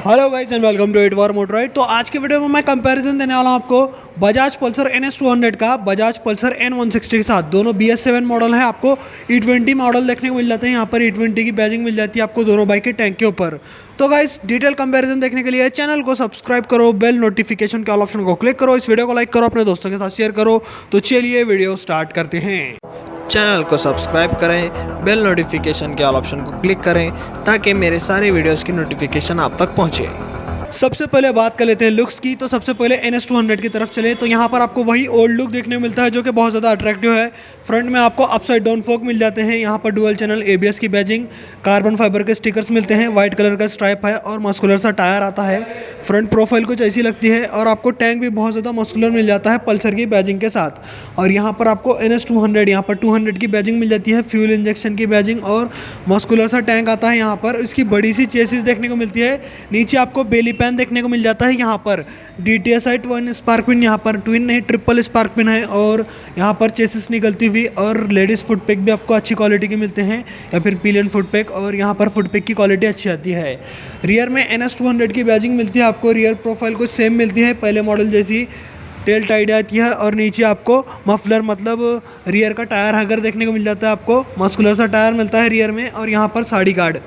Hello guys and welcome to it war moto ride. तो आज के वीडियो में मैं कंपैरिजन देने वाला हूं आपको बजाज पल्सर NS200 का बजाज पल्सर N160 के साथ। दोनों BS7 मॉडल है। आपको E20 मॉडल देखने को मिल जाते हैं। यहाँ पर E20 की बैजिंग मिल जाती है आपको दोनों बाइक के टैंक के ऊपर। तो गाइस डिटेल कंपैरिजन देखने के लिए चैनल को सब्सक्राइब करो, बेल नोटिफिकेशन के ऑल ऑप्शन को क्लिक करो, इस वीडियो को लाइक करो, अपने दोस्तों के साथ शेयर करो। तो चलिए वीडियो स्टार्ट करते हैं। चैनल को सब्सक्राइब करें, बेल नोटिफिकेशन के ऑल ऑप्शन को क्लिक करें ताकि मेरे सारे वीडियोस की नोटिफिकेशन आप तक पहुंचे। सबसे पहले बात कर लेते हैं लुक्स की। तो सबसे पहले NS200 की तरफ चले तो यहाँ पर आपको वही ओल्ड लुक देखने को मिलता है जो कि बहुत ज़्यादा अट्रैक्टिव है। फ्रंट में आपको अपसाइड डाउन फोक मिल जाते हैं। यहाँ पर डुअल चैनल ABS की बैजिंग, कार्बन फाइबर के स्टिकर्स मिलते हैं, वाइट कलर का स्ट्राइप है और मस्कुलर सा टायर आता है। फ्रंट प्रोफाइल कुछ ऐसी लगती है और आपको टैंक भी बहुत ज़्यादा मस्कुलर मिल जाता है पल्सर की बैजिंग के साथ। और यहाँ पर आपको NS200 यहाँ पर 200 की बैजिंग मिल जाती है, फ्यूल इंजेक्शन की बैजिंग और मस्कुलर सा टैंक आता है। यहाँ पर इसकी बड़ी सी चेसिस देखने को मिलती है। नीचे आपको बेली पैन देखने को मिल जाता है। यहाँ पर DTSI ट्विन स्पार्क पिन, यहाँ पर ट्विन नहीं ट्रिपल स्पार्क पिन है और यहाँ पर चेसिस निकलती हुई और लेडीज़ फुट पैक भी आपको अच्छी क्वालिटी के मिलते हैं या फिर पिलियन फुट पैक, और यहाँ पर फुट पैक की क्वालिटी अच्छी आती है। रियर में NS200 की बैजिंग मिलती है आपको। रियर प्रोफाइल को सेम मिलती है पहले मॉडल जैसी, टेल टाइड आती है और नीचे आपको मफलर मतलब रियर का टायर हैगर देखने को मिल जाता है आपको। मस्कुलर सा टायर मिलता है रियर में और यहाँ पर साड़ी गार्ड,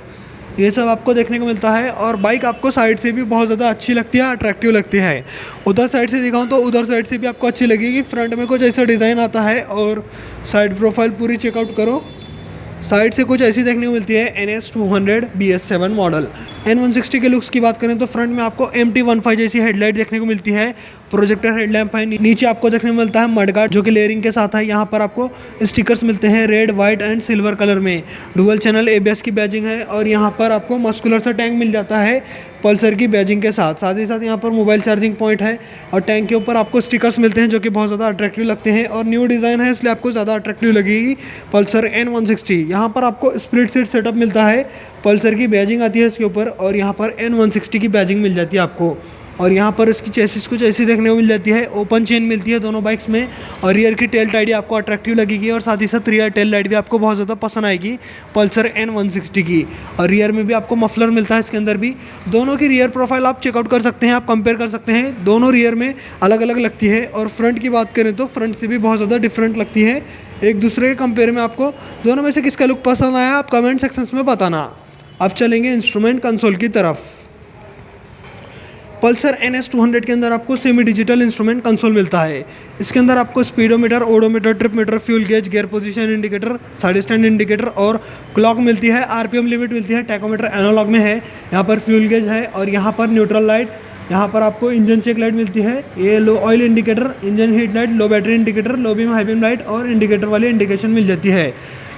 ये सब आपको देखने को मिलता है। और बाइक आपको साइड से भी बहुत ज़्यादा अच्छी लगती है, अट्रैक्टिव लगती है। उधर साइड से दिखाऊं तो उधर साइड से भी आपको अच्छी लगेगी। फ्रंट में कुछ ऐसा डिज़ाइन आता है और साइड प्रोफाइल पूरी चेकआउट करो, साइड से कुछ ऐसी देखने को मिलती है NS200 BS7 मॉडल। N160 के लुक्स की बात करें तो फ्रंट में आपको MT15 जैसी हेडलाइट देखने को मिलती है, प्रोजेक्टर हेडलैम्प है। नीचे आपको देखने को मिलता है मडगार्ड जो कि लेयरिंग के साथ है। यहाँ पर आपको स्टिकर्स मिलते हैं red, white and silver colour में। डुअल चैनल ABS की बैजिंग है और यहाँ पर आपको मस्कुलर सा टैंक मिल जाता है पल्सर की बैजिंग के साथ। साथ ही साथ यहाँ पर मोबाइल चार्जिंग पॉइंट है और टैंक के ऊपर आपको स्टिकर्स मिलते हैं जो कि बहुत ज़्यादा अट्रैक्टिव लगते हैं और न्यू डिज़ाइन है इसलिए आपको ज़्यादा अट्रैक्टिव लगेगी पल्सर N160। यहाँ पर आपको स्प्लिट सीट सेटअप मिलता है, पल्सर की बैजिंग आती है इसके ऊपर और यहाँ पर N160 की बैजिंग मिल जाती है आपको। और यहाँ पर इसकी चेसिस कुछ ऐसी देखने को मिल जाती है, ओपन चेन मिलती है दोनों बाइक्स में और रियर की टेल टाइड आपको अट्रैक्टिव लगेगी और साथ ही साथ रियर टेल लाइट भी आपको बहुत ज़्यादा पसंद आएगी पल्सर N160 की। और रियर में भी आपको मफलर मिलता है इसके अंदर भी। दोनों की रियर प्रोफाइल आप चेकआउट कर सकते हैं, आप कंपेयर कर सकते हैं, दोनों रियर में अलग अलग लगती है। और फ्रंट की बात करें तो फ्रंट से भी बहुत ज़्यादा डिफरेंट लगती है एक दूसरे के कंपेयर में। आपको दोनों में से किसका लुक पसंद आया आप कमेंट सेक्शन में बताना। अब चलेंगे इंस्ट्रूमेंट कंसोल की तरफ। पल्सर NS200 के अंदर आपको सेमी डिजिटल इंस्ट्रूमेंट कंसोल मिलता है। इसके अंदर आपको speedometer, odometer, trip meter, fuel gauge, gear position indicator, side stand indicator और क्लॉक मिलती है। RPM लिमिट मिलती है। टैकोमीटर एनालॉग में है। यहाँ पर फ्यूल गेज है और यहाँ पर न्यूट्रल लाइट, यहाँ पर आपको इंजन चेक लाइट मिलती है। ये low oil indicator, engine heat light, low battery indicator, low beam high beam light और इंडिकेटर वाली इंडिकेशन मिल जाती है।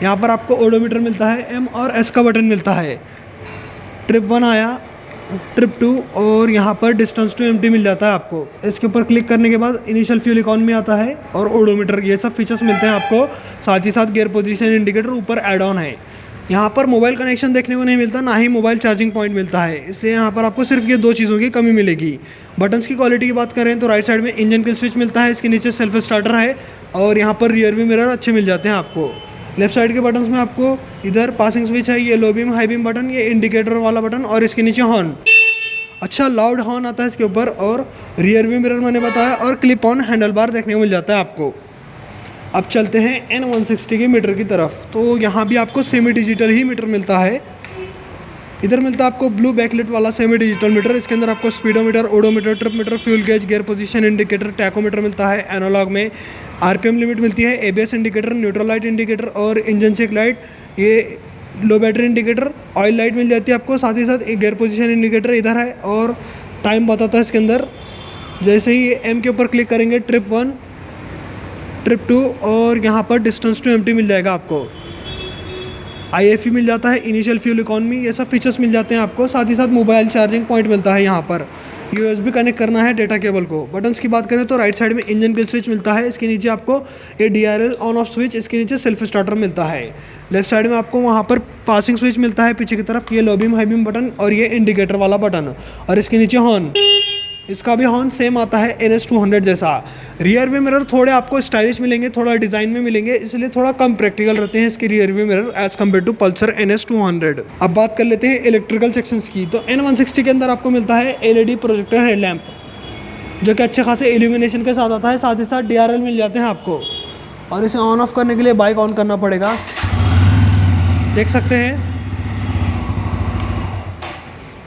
यहाँ पर आपको ओडोमीटर मिलता है, M और S का बटन मिलता है। ट्रिप 1 आया, ट्रिप 2 और यहाँ पर डिस्टेंस टू एम्प्टी मिल जाता है आपको। इसके ऊपर क्लिक करने के बाद इनिशियल फ्यूल इकॉनमी आता है और ओडोमीटर, ये सब फीचर्स मिलते हैं आपको। साथ ही साथ गियर पोजीशन इंडिकेटर ऊपर एड ऑन है। यहाँ पर मोबाइल कनेक्शन देखने को नहीं मिलता, ना ही मोबाइल चार्जिंग पॉइंट मिलता है, इसलिए यहाँ पर आपको सिर्फ ये दो चीज़ों की कमी मिलेगी। बटन्स की क्वालिटी की बात करें तो राइट साइड में इंजन किल स्विच मिलता है, इसके नीचे सेल्फ स्टार्टर है और यहाँ पर रियर व्यू मिरर अच्छे मिल जाते हैं आपको। लेफ्ट साइड के बटन्स में आपको इधर पासिंग स्विच है, ये लो बीम हाई बीम बटन, ये इंडिकेटर वाला बटन और इसके नीचे हॉर्न, अच्छा लाउड हॉर्न आता है इसके ऊपर। और रियर व्यू मिरर मैंने बताया और क्लिप ऑन हैंडल बार देखने को मिल जाता है आपको। अब चलते हैं N160 के मीटर की तरफ। तो यहाँ भी आपको सेमी डिजिटल ही मीटर मिलता है। इधर मिलता है आपको ब्लू बैकलाइट वाला सेमी डिजिटल मीटर। इसके अंदर आपको speedometer, odometer, trip meter, fuel gauge, gear position indicator, tachometer मिलता है। एनालॉग में RPM लिमिट मिलती है, ABS indicator, neutral light indicator और इंजन चेक लाइट, ये लो बैटरी इंडिकेटर, ऑयल लाइट मिल जाती है आपको। साथ ही साथ एक गियर पोजीशन इंडिकेटर इधर है और टाइम बताता है इसके अंदर। जैसे ही M के ऊपर क्लिक करेंगे ट्रिप 1, ट्रिप 2 और यहाँ पर डिस्टेंस टू एम्प्टी मिल जाएगा आपको। IFE मिल जाता है, इनिशियल फ्यूल इकॉनमी, ये सब फीचर्स मिल जाते हैं आपको। साथ ही साथ मोबाइल चार्जिंग पॉइंट मिलता है। यहाँ पर USB कनेक्ट करना है डेटा केबल को। बटन्स की बात करें तो राइट साइड में इंजन किल स्विच मिलता है, इसके नीचे आपको ये DRL ऑन ऑफ स्विच, इसके नीचे सेल्फ स्टार्टर मिलता है। लेफ्ट साइड में आपको वहाँ पर पासिंग स्विच मिलता है पीछे की तरफ, ये लो बीम हाई बीम बटन और ये इंडिकेटर वाला बटन और इसके नीचे हॉर्न। इसका भी हॉर्न सेम आता है NS200 जैसा। रियर व्यू मिरर थोड़े आपको स्टाइलिश मिलेंगे, थोड़ा डिज़ाइन में मिलेंगे, इसलिए थोड़ा कम प्रैक्टिकल रहते हैं इसके rear view mirror as compare to Pulsar NS200। अब बात कर लेते हैं इलेक्ट्रिकल सेक्शंस की। तो N160 के अंदर आपको मिलता है LED प्रोजेक्टर हेडलैम्प, जो कि अच्छे खासे इल्यूमिनेशन के साथ आता है। साथ ही साथ DRL मिल जाते हैं आपको, और इसे ऑन ऑफ करने के लिए बाइक ऑन करना पड़ेगा, देख सकते हैं।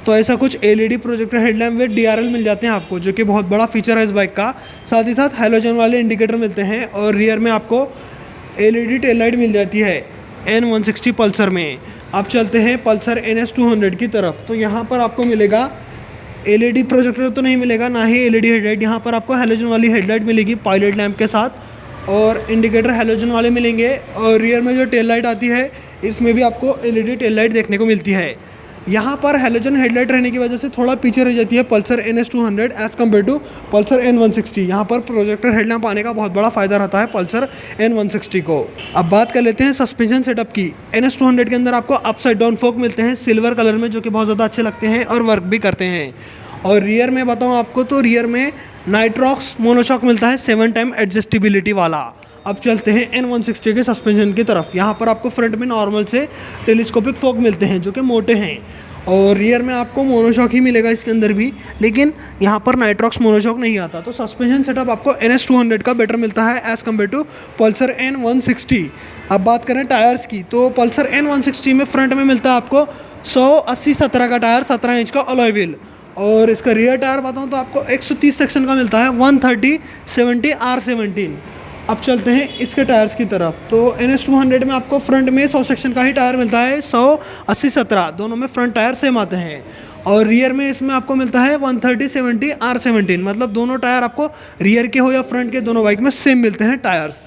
तो ऐसा कुछ LED projector headlamp with DRL मिल जाते हैं आपको, जो कि बहुत बड़ा फीचर है इस बाइक का। साथ ही साथ हैलोजन वाले इंडिकेटर मिलते हैं, और रियर में आपको LED टेल लाइट मिल जाती है N160 पल्सर में। अब चलते हैं पल्सर NS200 की तरफ। तो यहाँ पर आपको मिलेगा LED प्रोजेक्टर तो नहीं मिलेगा, ना ही LED हेडलाइट। यहाँ पर आपको हैलोजन वाली हेडलाइट मिलेगी पायलट लैंप के साथ, और इंडिकेटर हैलोजन वाले मिलेंगे। और रियर में जो टेल लाइट आती है, इसमें भी आपको LED टेल लाइट देखने को मिलती है। यहाँ पर हैलोजन हेडलाइट रहने की वजह से थोड़ा पीछे रह जाती है Pulsar NS200 as compare to Pulsar N160। यहाँ पर प्रोजेक्टर हेडलैम्प आने का बहुत बड़ा फ़ायदा रहता है पल्सर N160 को। अब बात कर लेते हैं सस्पेंशन सेटअप की। NS200 के अंदर आपको अपसाइड डाउन फोक मिलते हैं सिल्वर कलर में, जो कि बहुत ज़्यादा अच्छे लगते हैं और वर्क भी करते हैं। और रियर में बताऊँ आपको, तो रियर में नाइट्रॉक्स मोनोशॉक मिलता है 7 टाइम एडजस्टिबिलिटी वाला। अब चलते हैं N160 के सस्पेंशन की तरफ। यहाँ पर आपको फ्रंट में नॉर्मल से टेलीस्कोपिक फोक मिलते हैं, जो कि मोटे हैं, और रियर में आपको मोनोशॉक ही मिलेगा इसके अंदर भी, लेकिन यहाँ पर नाइट्रॉक्स मोनोशॉक नहीं आता। तो सस्पेंशन सेटअप आपको NS200 का बेटर मिलता है as compare to Pulsar N160। अब बात करें टायर्स की, तो पल्सर N160 में फ्रंट में मिलता है आपको 100/80/17 का टायर, 17 इंच का अलॉय व्हील। और इसका रियर टायर बताऊँ तो आपको 130 सेक्शन का मिलता है, 130/70 R17। अब चलते हैं इसके टायर्स की तरफ। तो NS200 में आपको फ्रंट में 100 सेक्शन का ही टायर मिलता है, 100/80/17 दोनों में फ्रंट टायर सेम आते हैं। और रियर में इसमें आपको मिलता है 130/70 R17, मतलब दोनों टायर आपको रियर के हो या फ्रंट के, दोनों बाइक में सेम मिलते हैं टायर्स।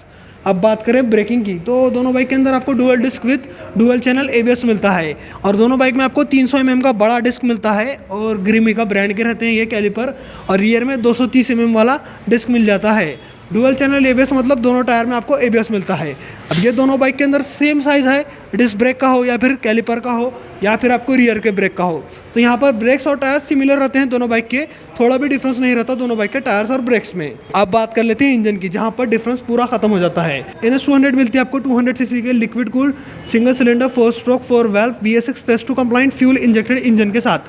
अब बात करें ब्रेकिंग की, तो दोनों बाइक के अंदर आपको dual disc with dual channel ABS मिलता है, और दोनों बाइक में आपको 300 mm का बड़ा डिस्क मिलता है, और ग्रिमी का ब्रांड के रहते हैं ये कैलिपर। और रियर में 230 mm वाला डिस्क मिल जाता है। डुअल चैनल ABS मतलब दोनों टायर में आपको ABS मिलता है। अब ये दोनों बाइक के अंदर सेम साइज़ है, डिस्क ब्रेक का हो या फिर कैलिपर का हो या फिर आपको रियर के ब्रेक का हो। तो यहाँ पर ब्रेक्स और टायर्स सिमिलर रहते हैं दोनों बाइक के, थोड़ा भी डिफरेंस नहीं रहता दोनों बाइक के टायर्स और ब्रेक्स में। अब बात कर लेते हैं इंजन की, जहाँ पर डिफरेंस पूरा खत्म हो जाता है। NS200 मिलती है आपको 200 cc के liquid cooled single cylinder 4 stroke 4 valve BS6 phase 2 compliant fuel injected engine के साथ,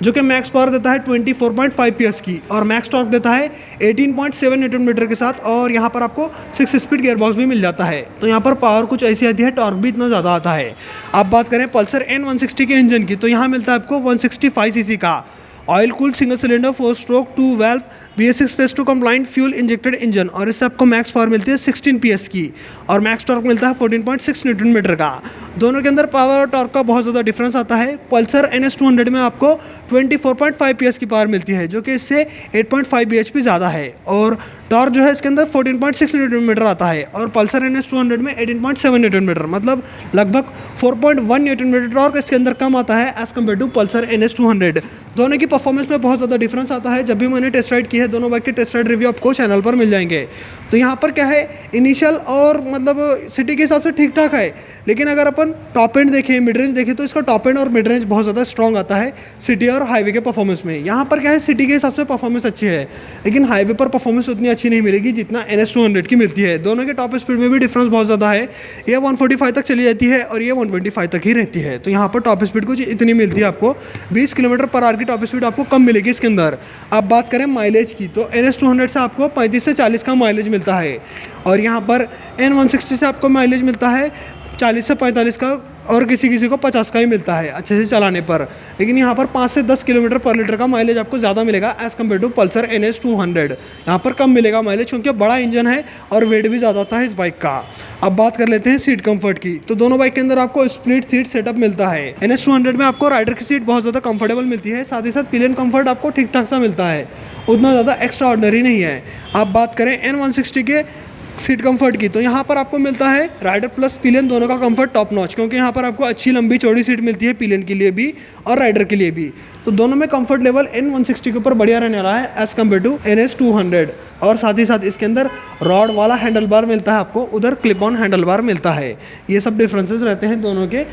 जो कि मैक्स पावर देता है 24.5 PS की, और मैक्स टॉर्क देता है 18.7 Nm के साथ। और यहाँ पर आपको 6 स्पीड गियरबॉक्स भी मिल जाता है। तो यहाँ पर पावर कुछ ऐसी आती है, टॉर्क भी इतना ज़्यादा आता है। अब बात करें पल्सर N160 के इंजन की, तो यहाँ मिलता है आपको 165 cc का oil cooled single cylinder 4 stroke 2 valve BS6 phase 2 compliant fuel injected engine, और इससे आपको मैक्स पावर मिलती है 16 PS की, और मैक्स टॉर्क मिलता है 14.6 Nm का। दोनों के अंदर पावर और टॉर्क का बहुत ज़्यादा डिफरेंस आता है। पल्सर NS200 में आपको 24.5 PS की पावर मिलती है, जो कि इससे 8.5 bhp ज़्यादा है, और टॉर्क जो है इसके अंदर 14.6 Nm आता है। और पल्सर NS200 में 18.7 Nm, मतलब लगभग 4.1 Nm टॉर्क इसके अंदर कम आता है as compare to Pulsar NS200। दोनों की परफॉर्मेंस में बहुत ज़्यादा डिफरेंस आता है। जब भी मैंने टेस्ट राइड की है, दोनों बाइक के टेस्ट राइड रिव्यू आपको चैनल पर मिल जाएंगे। तो यहाँ पर क्या है, इनिशियल और मतलब सिटी के हिसाब से ठीक ठाक है, लेकिन अगर अपन टॉप एंड देखें, मिड रेंज देखें, तो इसका टॉप एंड और मिड रेंज बहुत ज़्यादा स्ट्रॉन्ग आता है सिटी और हाईवे के परफॉर्मेंस में। यहाँ पर क्या है, सिटी के हिसाब से परफॉर्मेंस अच्छी है, लेकिन हाईवे पर परफॉर्मेंस उतनी अच्छी नहीं मिलेगी जितना NS200 की मिलती है। दोनों के टॉप स्पीड में भी डिफरेंस बहुत ज़्यादा है, ये 145 तक चली जाती है और ये 125 तक ही रहती है। तो यहाँ पर टॉप स्पीड कुछ इतनी मिलती है आपको, 20 km/h की टॉप स्पीड आपको कम मिलेगी इसके अंदर। अब बात करें माइलेज की, तो NS200 से आपको 35 से 40 का माइलेज मिलता है, और यहाँ पर N160 से आपको माइलेज मिलता है 40 से 45 का, और किसी किसी को 50 का ही मिलता है अच्छे से चलाने पर। लेकिन यहाँ पर 5 से 10 km/लीटर का माइलेज आपको ज़्यादा मिलेगा as compare to Pulsar NS200। यहाँ पर कम मिलेगा माइलेज, क्योंकि बड़ा इंजन है और वेट भी ज़्यादा होता है इस बाइक का। अब बात कर लेते हैं सीट कंफर्ट की, तो दोनों बाइक के अंदर आपको स्प्लिट सीट सेटअप मिलता है। NS200 में आपको राइडर की सीट बहुत ज़्यादा कंफर्टेबल मिलती है, साथ ही साथ पिलियन कंफर्ट आपको ठीक ठाक सा मिलता है, उतना ज़्यादा एक्स्ट्रा ऑर्डिनरी नहीं है। आप बात करें N160 के सीट कंफर्ट की, तो यहाँ पर आपको मिलता है राइडर प्लस पिलियन दोनों का कंफर्ट टॉप नॉच, क्योंकि यहाँ पर आपको अच्छी लंबी चौड़ी सीट मिलती है पिलियन के लिए भी और राइडर के लिए भी। तो दोनों में कंफर्ट लेवल N160 के ऊपर बढ़िया रहने वाला है एज़ कम्पेयर टू NS200। और साथ ही साथ इसके अंदर रॉड वाला हैंडल बार मिलता है आपको, उधर क्लिप ऑन हैंडल बार मिलता है। ये सब डिफरेंसेस रहते हैं दोनों के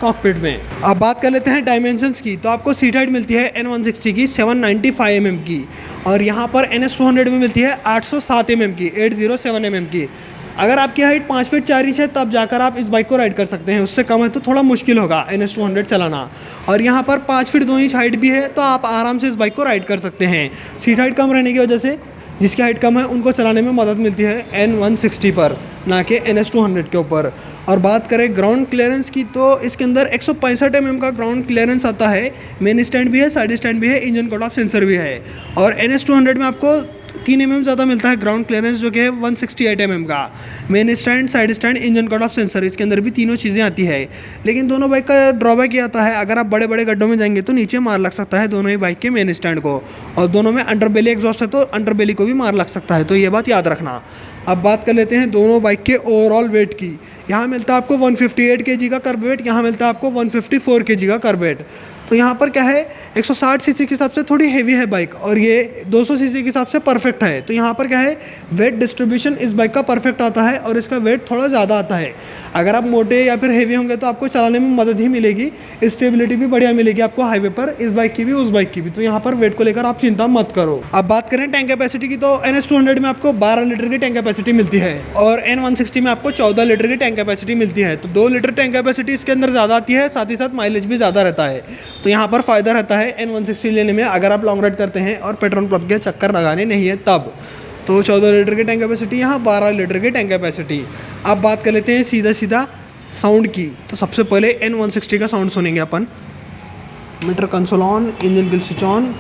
कॉकपिट में। अब बात कर लेते हैं डायमेंशंस की, तो आपको सीट हाइट मिलती है N160 की 795 mm की, और यहाँ पर NS200 में मिलती है 807 mm की, 807 mm की। अगर आपकी हाइट 5 फीट 4 इंच है तब जाकर आप इस बाइक को राइड कर सकते हैं, उससे कम है तो थोड़ा मुश्किल होगा NS200 चलाना। और यहाँ पर 5 फीट 2 इंच हाइट भी है तो आप आराम से इस बाइक को राइड कर सकते हैं। सीट हाइट कम रहने की वजह से जिसकी हाइट कम है उनको चलाने में मदद मिलती है N160 पर, ना कि NS200 के ऊपर। और बात करें ग्राउंड क्लियरेंस की, तो इसके अंदर 165 mm का ग्राउंड क्लियरेंस आता है। मेन स्टैंड भी है, साइड स्टैंड भी है, इंजन कट ऑफ सेंसर भी है। और NS200 में आपको 3 mm ज़्यादा मिलता है ग्राउंड क्लियरेंस, जो कि है 168 mm का। Main stand, side stand, engine cut off sensor, इसके अंदर भी तीनों चीज़ें आती है। लेकिन दोनों बाइक का ड्रॉबैक ये आता है, अगर आप बड़े बड़े गड्ढों में जाएंगे तो नीचे मार लग सकता है दोनों ही बाइक के मेन स्टैंड को, और दोनों में अंडरबेली एग्जॉस्ट है तो अंडरबेली को भी मार लग सकता है, तो ये बात याद रखना। अब बात कर लेते हैं दोनों बाइक के ओवरऑल वेट की। यहाँ मिलता है आपको 158 kg का कर्ब वेट, यहाँ मिलता है आपको 154 kg का कर्ब वेट। तो यहाँ पर क्या है, 160 सीसी के हिसाब से थोड़ी हेवी है बाइक, और ये 200 सीसी के हिसाब से परफेक्ट है। तो यहाँ पर क्या है, वेट डिस्ट्रीब्यूशन इस बाइक का परफेक्ट आता है और इसका वेट थोड़ा ज़्यादा आता है। अगर आप मोटे या फिर हेवी होंगे तो आपको चलाने में मदद ही मिलेगी, स्टेबिलिटी भी बढ़िया मिलेगी आपको हाईवे पर, इस बाइक की भी उस बाइक की भी। तो यहाँ पर वेट को लेकर आप चिंता मत करो। अब बात करें टैंक कैपेसिटी की, तो NS200 में आपको 12 लीटर की टैंक कैपेसिटी मिलती है और N160 में आपको 14 लीटर की टैंक कैपेसिटी मिलती है। तो 2 लीटर टैंक कैपेसिटी इसके अंदर ज़्यादा आती है, साथ ही साथ माइलेज भी ज़्यादा रहता है। तो यहाँ पर फ़ायदा रहता है N160 लेने में, अगर आप लॉन्ग राइड करते हैं और पेट्रोल पंप के चक्कर लगाने नहीं है तब। तो 14 लीटर की टैंक कैपेसिटी, यहाँ 12 लीटर की टैंक कैपेसिटी। अब बात कर लेते हैं सीधा साउंड की। तो सबसे पहले N160 का साउंड सुनेंगे अपन। Meter console on, engine grill switch on,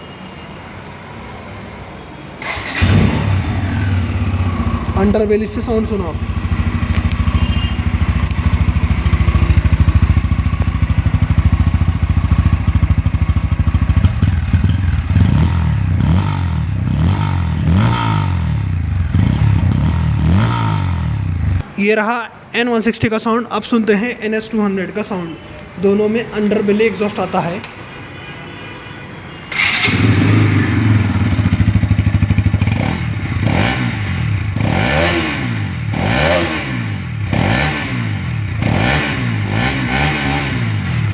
underbelly से साउंड सुनो आप। ये रहा N160 का साउंड। अब सुनते हैं NS200 का साउंड। दोनों में अंडरबेली एग्जॉस्ट आता है।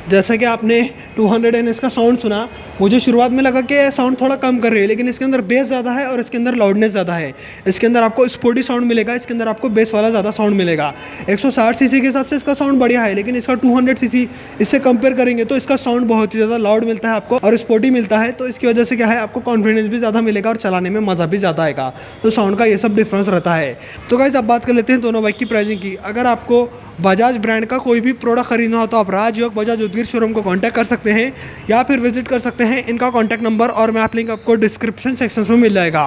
जैसा कि आपने 200 NS का साउंड सुना, मुझे शुरुआत में लगा कि ये साउंड थोड़ा कम कर रही है, लेकिन इसके अंदर बेस ज़्यादा है और इसके अंदर लाउडनेस ज़्यादा है। इसके अंदर आपको स्पोर्टी साउंड मिलेगा, इसके अंदर आपको बेस वाला ज़्यादा साउंड मिलेगा। 160 सीसी के हिसाब से इसका साउंड बढ़िया है, लेकिन इसका 200 सीसी इससे कंपेयर करेंगे तो इसका साउंड बहुत ही ज़्यादा लाउड मिलता है आपको और स्पोर्टी मिलता है। तो इसकी वजह से क्या है, आपको कॉन्फिडेंस भी ज़्यादा मिलेगा और चलाने में मज़ा भी ज़्यादा आएगा। तो साउंड का ये सब डिफरेंस रहता है। तो गाइस अब बात कर लेते हैं दोनों बाइक की प्राइसिंग की। अगर आपको बजाज ब्रांड का कोई भी प्रोडक्ट खरीदना हो तो आप राजयोग बजाज उदगीर शोरूम को कांटेक्ट कर सकते हैं या फिर विजिट कर सकते हैं। इनका कांटेक्ट नंबर और मैप लिंक आपको डिस्क्रिप्शन सेक्शन में मिल जाएगा।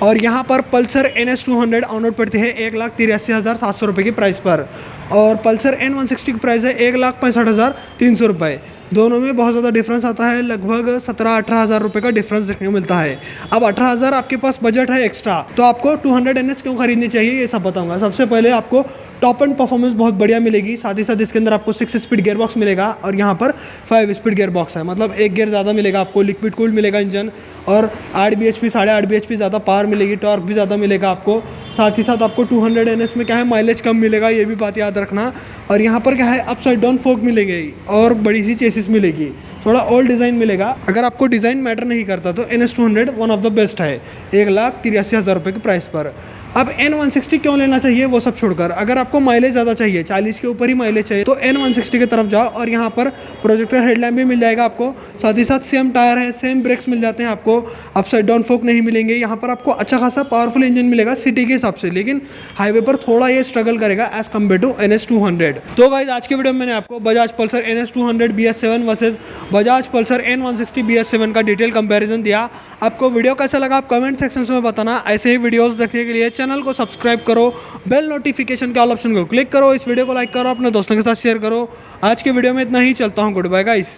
और यहाँ पर पल्सर NS200 ऑन रोड पड़ती है 1,83,700 रुपये की प्राइस पर, और पल्सर N160 की प्राइस है 1,65,300 रुपये। दोनों में बहुत ज़्यादा डिफरेंस आता है, लगभग 17-18 हज़ार रुपये का डिफरेंस देखने को मिलता है। अब 18 हज़ार आपके पास बजट है एक्स्ट्रा, तो आपको 200 NS क्यों खरीदनी चाहिए ये सब बताऊंगा। सबसे पहले आपको टॉप एंड परफॉर्मेंस बहुत बढ़िया मिलेगी, साथ ही साथ इसके अंदर आपको 6 स्पीड गियर बॉक्स मिलेगा और यहाँ पर 5 स्पीड गियर बॉक्स है, मतलब एक गियर ज़्यादा मिलेगा आपको। लिक्विड कूल्ड मिलेगा इंजन, और 8 bhp 8.5 bhp ज़्यादा पावर मिलेगी, टॉर्क भी ज़्यादा मिलेगा आपको। साथ ही साथ आपको 200 NS में क्या है, माइलेज कम मिलेगा, ये भी बात याद रखना। और यहाँ पर क्या है, अपसाइड डाउन फोक मिलेंगे और बड़ी सी चेसिस मिलेगी, थोड़ा ओल्ड डिज़ाइन मिलेगा। अगर आपको डिज़ाइन मैटर नहीं करता तो NS200 one of the best है 1,83,000 रुपये की प्राइस पर। अब N160 क्यों लेना चाहिए वो सब छोड़कर, अगर आपको माइलेज ज़्यादा चाहिए, 40 के ऊपर ही माइलेज चाहिए, तो N160 की तरफ जाओ। और यहाँ पर प्रोजेक्टर हेडलैम्प भी मिल जाएगा आपको, साथ ही साथ सेम टायर है, सेम ब्रेक्स मिल जाते हैं आपको, अपसाइड डाउन फोक नहीं मिलेंगे। यहाँ पर आपको अच्छा खासा पावरफुल इंजन मिलेगा सिटी के हिसाब से, लेकिन हाईवे पर थोड़ा ये स्ट्रगल करेगा एज कम्पेयर टू NS200। तो गाइस आज के वीडियो में मैंने आपको Bajaj Pulsar NS200 BS7 versus Bajaj Pulsar N160 BS7 का डिटेल कंपैरिजन दिया। आपको वीडियो कैसा लगा आप कमेंट सेक्शन में बताना। ऐसे ही वीडियोस देखने के लिए चैनल को सब्सक्राइब करो, बेल नोटिफिकेशन के ऑल ऑप्शन को क्लिक करो, इस वीडियो को लाइक करो, अपने दोस्तों के साथ शेयर करो। आज के वीडियो में इतना ही, चलता हूँ, गुड बाय गाइस।